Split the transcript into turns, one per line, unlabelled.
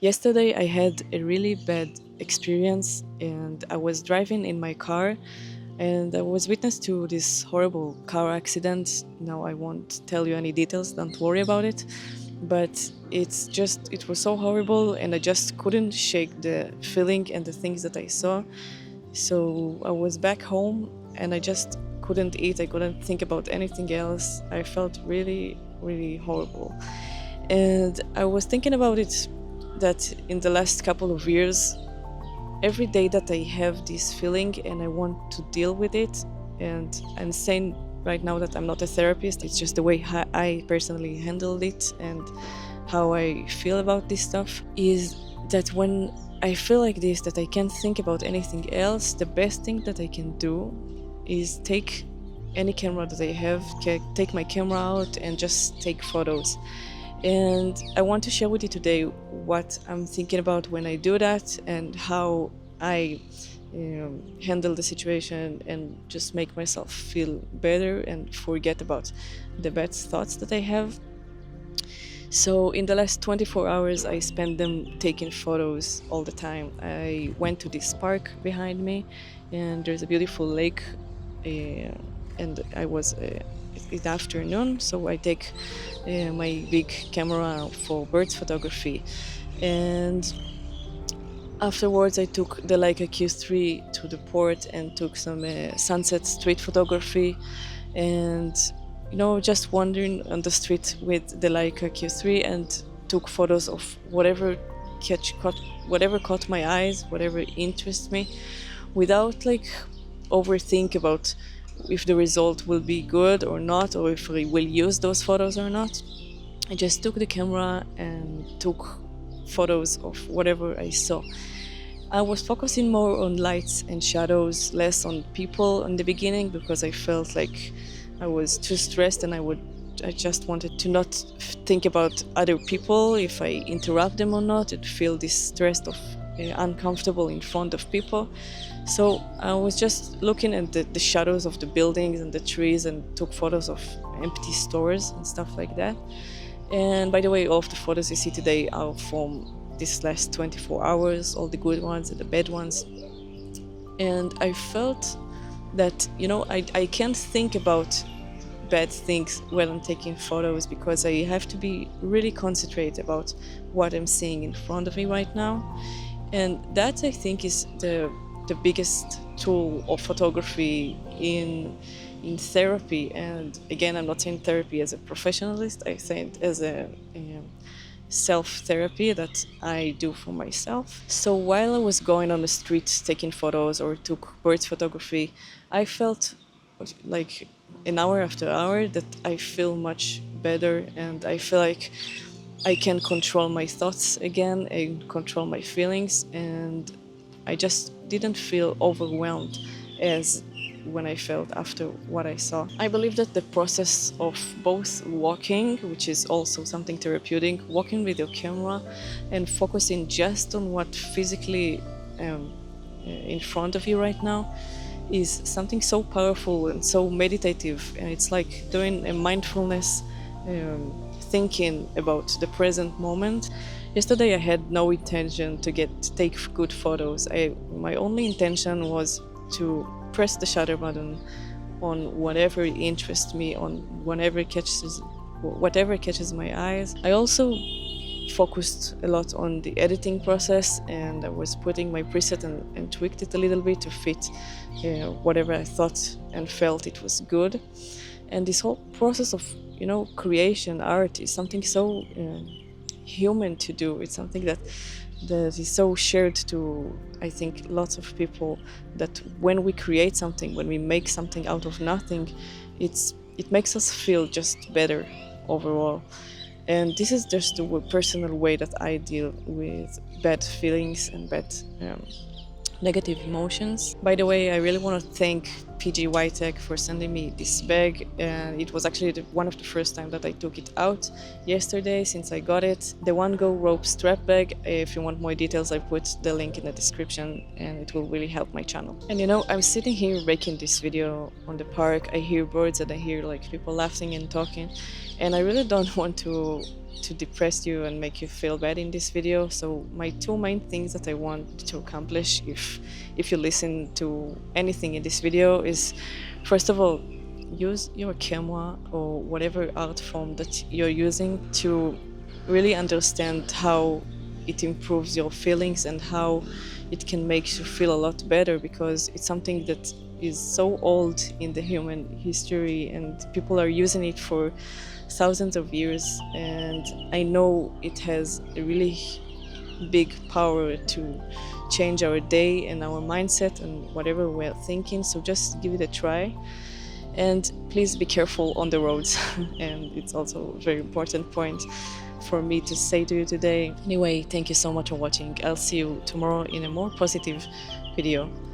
Yesterday, I had a really bad experience, and I was driving in my car, and I was witness to this horrible car accident. Now, I won't tell you any details, don't worry about it. But it was so horrible, and I just couldn't shake the feeling and the things that I saw. So I was back home, and I just couldn't eat, I couldn't think about anything else. I felt really, really horrible. And I was thinking about it that in the last couple of years, every day that I have this feeling and I want to deal with it, and I'm saying right now that I'm not a therapist, it's just the way I personally handled it and how I feel about this stuff, is that when I feel like this, that I can't think about anything else, the best thing that I can do is take any camera that I have, take my camera out and just take photos. And I want to share with you today what I'm thinking about when I do that and how I handle the situation and just make myself feel better and forget about the bad thoughts that I have. So in the last 24 hours, I spent them taking photos all the time. I went to this park behind me, and there's a beautiful lake, and I was it's afternoon, so I take my big camera for bird photography, and afterwards I took the Leica Q3 to the port and took some sunset street photography, and just wandering on the street with the Leica Q3 and took photos of whatever caught my eyes, whatever interests me, without like overthink about if the result will be good or not, or if we will use those photos or not. I just took the camera and took photos of whatever I saw. I was focusing more on lights and shadows, less on people in the beginning, because I felt like I was too stressed and I just wanted to not think about other people, if I interrupt them or not, and feel this stress of uncomfortable in front of people. So I was just looking at the shadows of the buildings and the trees and took photos of empty stores and stuff like that. And by the way, all of the photos you see today are from this last 24 hours, all the good ones and the bad ones. And I felt that, I can't think about bad things when I'm taking photos, because I have to be really concentrated about what I'm seeing in front of me right now. And that, I think, is the biggest tool of photography in therapy. And again, I'm not saying therapy as a professionalist, I think as a self-therapy that I do for myself. So while I was going on the street taking photos or took bird photography, I felt like an hour after hour that I feel much better, and I feel like I can control my thoughts again and control my feelings, and I just didn't feel overwhelmed as when I felt after what I saw. I believe that the process of both walking, which is also something therapeutic, walking with your camera and focusing just on what physically in front of you right now, is something so powerful and so meditative, and it's like doing a mindfulness thinking about the present moment. Yesterday I had no intention to take good photos. My only intention was to press the shutter button on whatever interests me, on whatever catches my eyes. I also focused a lot on the editing process, and I was putting my preset and tweaked it a little bit to fit whatever I thought and felt it was good. And this whole process of creation, art, is something so human to do. It's something that is so shared to, I think, lots of people, that when we create something, when we make something out of nothing, it makes us feel just better overall. And this is just the personal way that I deal with bad feelings and bad negative emotions. By the way, I really want to thank PG Tech for sending me this bag, and it was actually one of the first time that I took it out yesterday since I got it. The One Go rope strap bag. If you want more details, I put the link in the description, and it will really help my channel. And I'm sitting here making this video on the park. I hear birds and I hear like people laughing and talking, and I really don't want to to depress you and make you feel bad in this video. So my two main things that I want to accomplish, if you listen to anything in this video, is first of all, use your camera or whatever art form that you're using to really understand how it improves your feelings and how it can make you feel a lot better, because it's something that is so old in the human history and people are using it for thousands of years, and I know it has a really big power to change our day and our mindset and whatever we're thinking. So just give it a try, and please be careful on the roads. And it's also a very important point for me to say to you today. Anyway, thank you so much for watching. I'll see you tomorrow in a more positive video.